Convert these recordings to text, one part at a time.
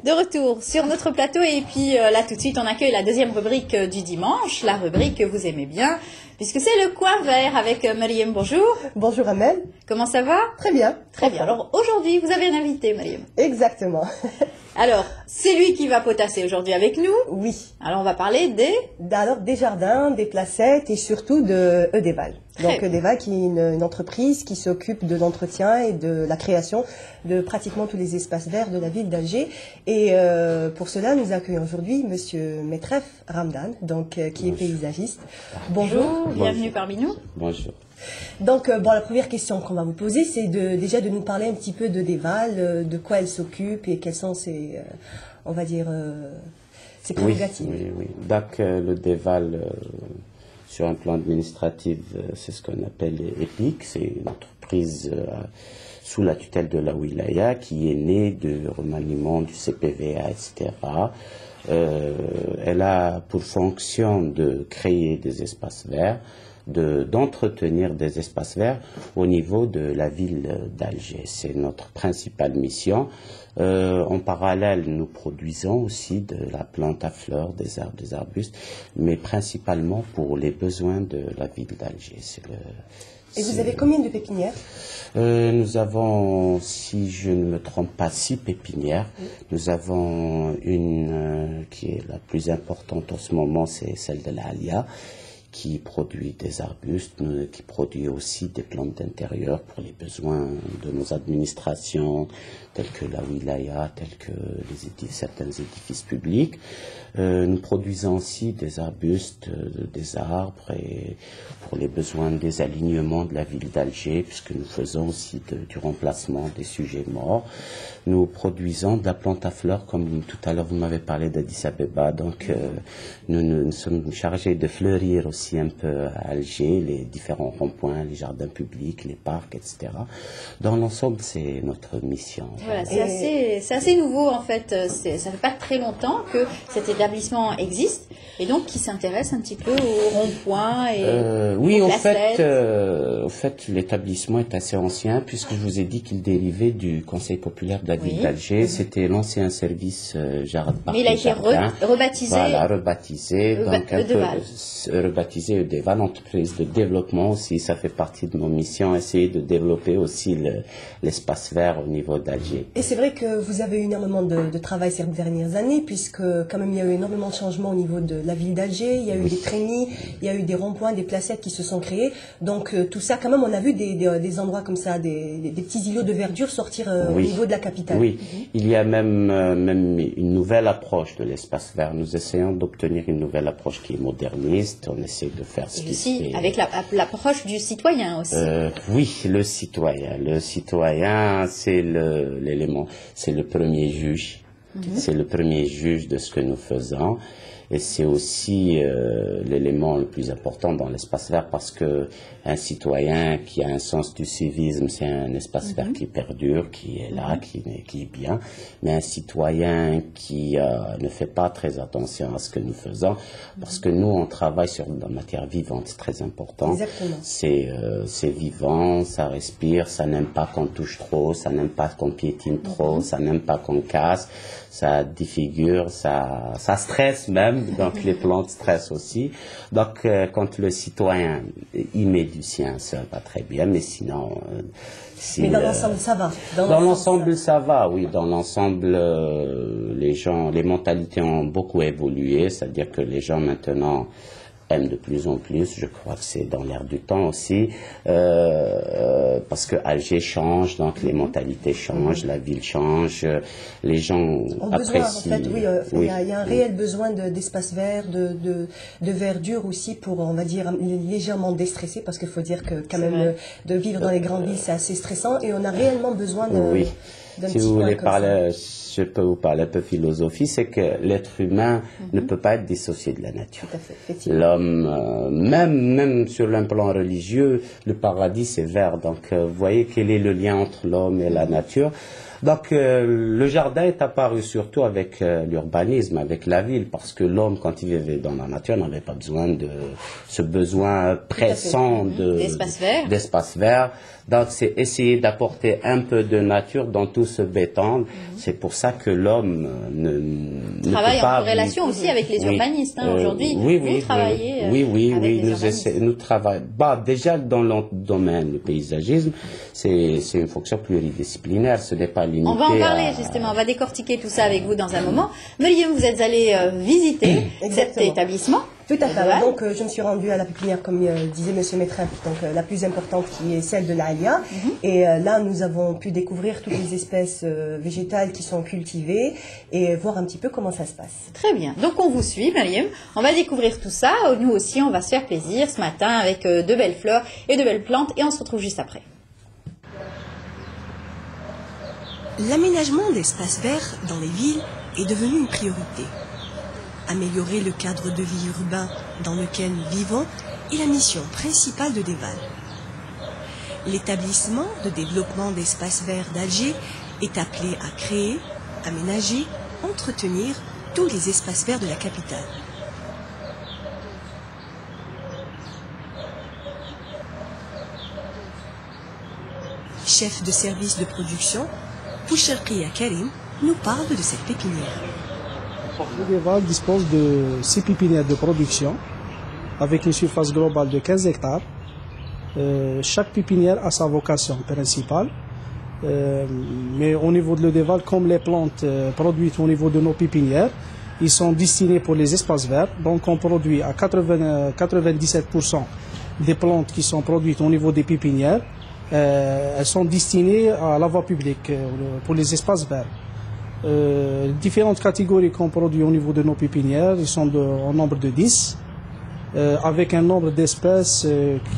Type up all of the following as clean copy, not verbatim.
De retour sur notre plateau et puis là tout de suite on accueille la deuxième rubrique du dimanche, la rubrique que vous aimez bien, puisque c'est le coin vert avec Mariam. Bonjour. Bonjour Amel. Comment ça va? Très bien. Très bien. Alors aujourd'hui vous avez un invité, Mariam. Exactement. Alors c'est lui qui va potasser aujourd'hui avec nous. Oui. Alors on va parler des jardins, des placettes et surtout de Edeval. Donc Edeval qui est une entreprise qui s'occupe de l'entretien et de la création de pratiquement tous les espaces verts de la ville d'Alger. Et pour cela, nous accueillons aujourd'hui Monsieur Metref Ramdan, donc qui est paysagiste. Bonjour, bienvenue parmi nous. Bonjour. Donc la première question qu'on va vous poser, c'est déjà de nous parler un petit peu d'Edeval, de quoi elle s'occupe et quelles sont ses, on va dire, ses prérogatives. Oui. Donc le DEVAL, sur un plan administratif, c'est ce qu'on appelle EPIC, c'est une entreprise sous la tutelle de la Wilaya qui est née du remaniement du CPVA, etc. Elle a pour fonction de créer des espaces verts, d'entretenir des espaces verts au niveau de la ville d'Alger. C'est notre principale mission. En parallèle, nous produisons aussi de la plante à fleurs, des arbres, des arbustes, mais principalement pour les besoins de la ville d'Alger. Et vous avez combien de pépinières? Nous avons, si je ne me trompe pas, 6 pépinières. Oui. Nous avons une qui est la plus importante en ce moment, c'est celle de la Alia, qui produit des arbustes, qui produit aussi des plantes d'intérieur pour les besoins de nos administrations, telles que la Wilaya, telles que certains édifices publics. Nous produisons aussi des arbustes, des arbres, et pour les besoins des alignements de la ville d'Alger, puisque nous faisons aussi du remplacement des sujets morts. Nous produisons de la plante à fleurs, comme tout à l'heure vous m'avez parlé d'Addis Abeba, donc nous sommes chargés de fleurir aussi un peu à Alger, les différents ronds-points, les jardins publics, les parcs, etc. Dans l'ensemble, c'est notre mission. Voilà, c'est assez nouveau en fait, ça fait pas très longtemps que cet établissement existe et donc qui s'intéresse un petit peu aux ronds-points et oui, aux en fait, l'établissement est assez ancien puisque je vous ai dit qu'il dérivait du Conseil populaire de la ville d'Alger. C'était l'ancien service jardin. Mais il a été rebaptisé. Voilà, rebaptisé, donc un peu rebaptisé Edeval, entreprise de développement aussi. Ça fait partie de nos missions, essayer de développer aussi l'espace vert au niveau d'Alger. Et c'est vrai que vous avez eu énormément de travail ces dernières années, puisque quand même il y a eu énormément de changements au niveau de la ville d'Alger, il y a eu des trémies, il y a eu des ronds-points, des placettes qui se sont créés. Donc tout ça, quand même, on a vu des endroits comme ça, des petits îlots de verdure sortir au niveau de la capitale. Oui, il y a même une nouvelle approche de l'espace vert. Nous essayons d'obtenir une nouvelle approche qui est moderniste. On essaie de faire ce qui se fait. Avec l'approche du citoyen aussi. Oui, le citoyen. Le citoyen, c'est l'élément, c'est le premier juge. C'est le premier juge de ce que nous faisons. Et c'est aussi l'élément le plus important dans l'espace vert parce que un citoyen qui a un sens du civisme, c'est un espace vert qui perdure, qui est là, qui est bien. Mais un citoyen qui ne fait pas très attention à ce que nous faisons, parce que nous, on travaille sur la matière vivante, c'est très important. C'est vivant, ça respire, ça n'aime pas qu'on touche trop, ça n'aime pas qu'on piétine trop, ça n'aime pas qu'on casse, ça défigure, ça stresse même. Donc les plantes stressent aussi. Donc quand le citoyen y met du sien, ça va très bien, mais sinon... mais dans l'ensemble, ça va. Dans l'ensemble, ça va, oui. Dans l'ensemble, les mentalités ont beaucoup évolué, c'est-à-dire que les gens maintenant aiment de plus en plus. Je crois que c'est dans l'air du temps aussi, parce que Alger change, donc les mentalités changent, la ville change, les gens apprécient. En fait, oui, il y a un réel besoin d'espace vert, de verdure aussi pour, on va dire, légèrement déstresser, parce qu'il faut dire que quand même de vivre dans les grandes villes, c'est assez stressant et on a réellement besoin Oui. Si vous voulez parler, je peux vous parler un peu philosophie, c'est que l'être humain ne peut pas être dissocié de la nature. Tout à fait, effectivement. L'homme, même sur un plan religieux, le paradis c'est vert. Donc, vous voyez quel est le lien entre l'homme et la nature. Donc, le jardin est apparu surtout avec l'urbanisme, avec la ville, parce que l'homme, quand il vivait dans la nature, n'avait pas besoin de ce besoin pressant d'espace vert. Donc, c'est essayer d'apporter un peu de nature dans tout ce béton. C'est pour ça que l'homme ne travaille peut pas en relation aussi avec les urbanistes. Aujourd'hui, vous travaillez avec nous travaillons. Déjà, dans le domaine du paysagisme, c'est une fonction pluridisciplinaire. Ce n'est pas limité. On va en parler justement. On va décortiquer tout ça avec vous dans un moment. Mariam, vous êtes allé visiter cet établissement. Tout à fait. Donc, je me suis rendue à la pépinière, comme disait M. Métrin, donc la plus importante qui est celle de l'Alia. Et là, nous avons pu découvrir toutes les espèces végétales qui sont cultivées et voir un petit peu comment ça se passe. Très bien. Donc, on vous suit, Mariam. On va découvrir tout ça. Nous aussi, on va se faire plaisir ce matin avec de belles fleurs et de belles plantes. Et on se retrouve juste après. L'aménagement d'espaces verts dans les villes est devenu une priorité. Améliorer le cadre de vie urbain dans lequel nous vivons est la mission principale de Deval. L'établissement de développement d'espaces verts d'Alger est appelé à créer, aménager, entretenir tous les espaces verts de la capitale. Chef de service de production, Boucherkia Karim nous parle de cette pépinière. Le Deval dispose de 6 pépinières de production avec une surface globale de 15 hectares. Chaque pépinière a sa vocation principale. Mais au niveau de le Deval, comme les plantes produites au niveau de nos pépinières, ils sont destinés pour les espaces verts. Donc on produit à 97% des plantes qui sont produites au niveau des pépinières. Elles sont destinées à la voie publique pour les espaces verts. Différentes catégories qu'on produit au niveau de nos pépinières, ils sont en nombre de 10, avec un nombre d'espèces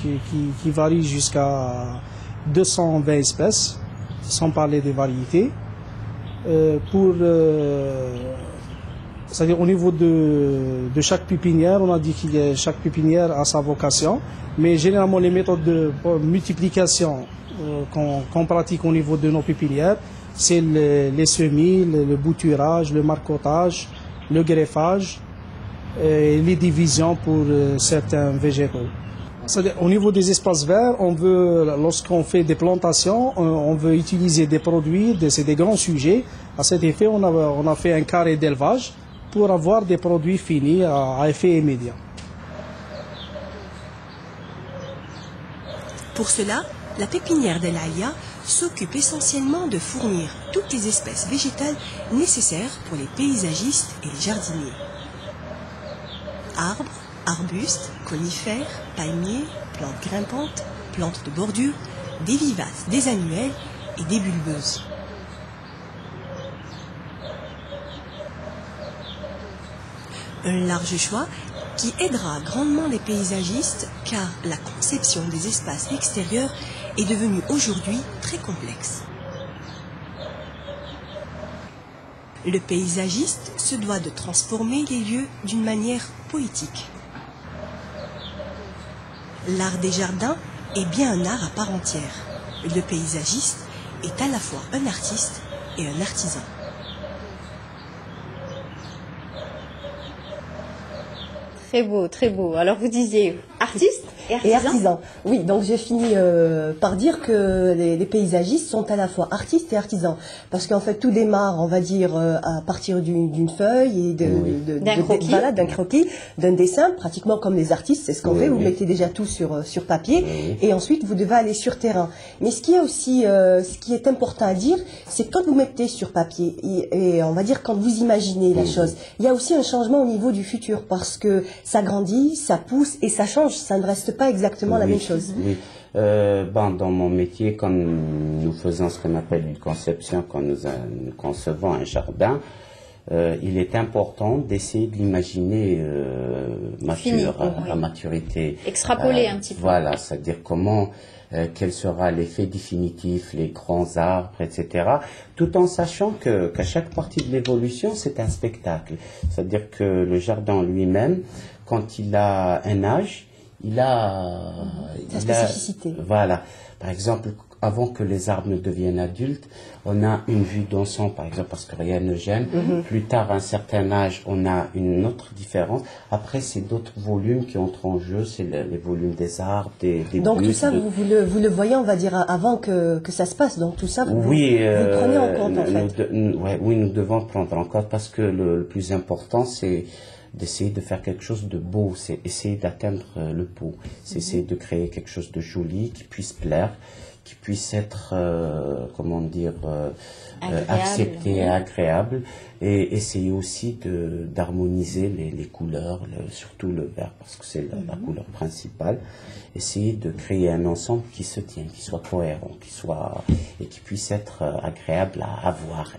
qui varie jusqu'à 220 espèces, sans parler des variétés. C'est-à-dire au niveau de chaque pépinière, on a dit que chaque pépinière a sa vocation, mais généralement les méthodes de multiplication qu'on pratique au niveau de nos pépinières, c'est les semis, le bouturage, le marcottage, le greffage et les divisions pour certains végétaux. Au niveau des espaces verts, lorsqu'on fait des plantations, on veut utiliser des produits, c'est des grands sujets. À cet effet, on a fait un carré d'élevage pour avoir des produits finis à effet immédiat. Pour cela, la pépinière d'El Alia s'occupe essentiellement de fournir toutes les espèces végétales nécessaires pour les paysagistes et les jardiniers. Arbres, arbustes, conifères, palmiers, plantes grimpantes, plantes de bordure, des vivaces, des annuelles et des bulbeuses. Un large choix qui aidera grandement les paysagistes car la conception des espaces extérieurs est devenue aujourd'hui très complexe. Le paysagiste se doit de transformer les lieux d'une manière poétique. L'art des jardins est bien un art à part entière. Le paysagiste est à la fois un artiste et un artisan. Très beau, très beau. Alors vous disiez artiste et artisan. Oui, donc j'ai fini par dire que les paysagistes sont à la fois artistes et artisans. Parce qu'en fait, tout démarre, on va dire, à partir d'une feuille et d'un croquis, d'un dessin, pratiquement comme les artistes, c'est ce qu'on fait. Vous mettez déjà tout sur papier et ensuite vous devez aller sur terrain. Mais ce qui est aussi, ce qui est important à dire, c'est que quand vous mettez sur papier et on va dire quand vous imaginez la chose, il y a aussi un changement au niveau du futur parce que ça grandit, ça pousse et ça change, ça ne reste pas exactement la même chose. Oui. Dans mon métier, quand nous faisons ce qu'on appelle une conception, quand nous concevons un jardin, il est important d'essayer de l'imaginer mature, à maturité. Extrapoler un petit peu. Voilà, c'est-à-dire quel sera l'effet définitif, les grands arbres, etc. Tout en sachant qu'à chaque partie de l'évolution, c'est un spectacle. C'est-à-dire que le jardin lui-même, quand il a un âge, il a sa spécificité. Voilà. Par exemple, avant que les arbres ne deviennent adultes, on a une vue d'ensemble, par exemple, parce que rien ne gêne. Plus tard, à un certain âge, on a une autre différence. Après, c'est d'autres volumes qui entrent en jeu, c'est les volumes des arbres, des Donc bustes, tout ça, vous le voyez, on va dire, avant que ça se passe. Donc tout ça, vous le prenez en compte, en fait. Oui, nous devons prendre en compte, parce que le plus important, c'est d'essayer de faire quelque chose de beau, c'est essayer d'atteindre le beau, c'est essayer de créer quelque chose de joli, qui puisse plaire, qui puisse être, accepté et agréable, et essayer aussi d'harmoniser les couleurs, surtout le vert, parce que c'est la couleur principale. Essayer de créer un ensemble qui se tienne, qui soit cohérent, et qui puisse être agréable à voir.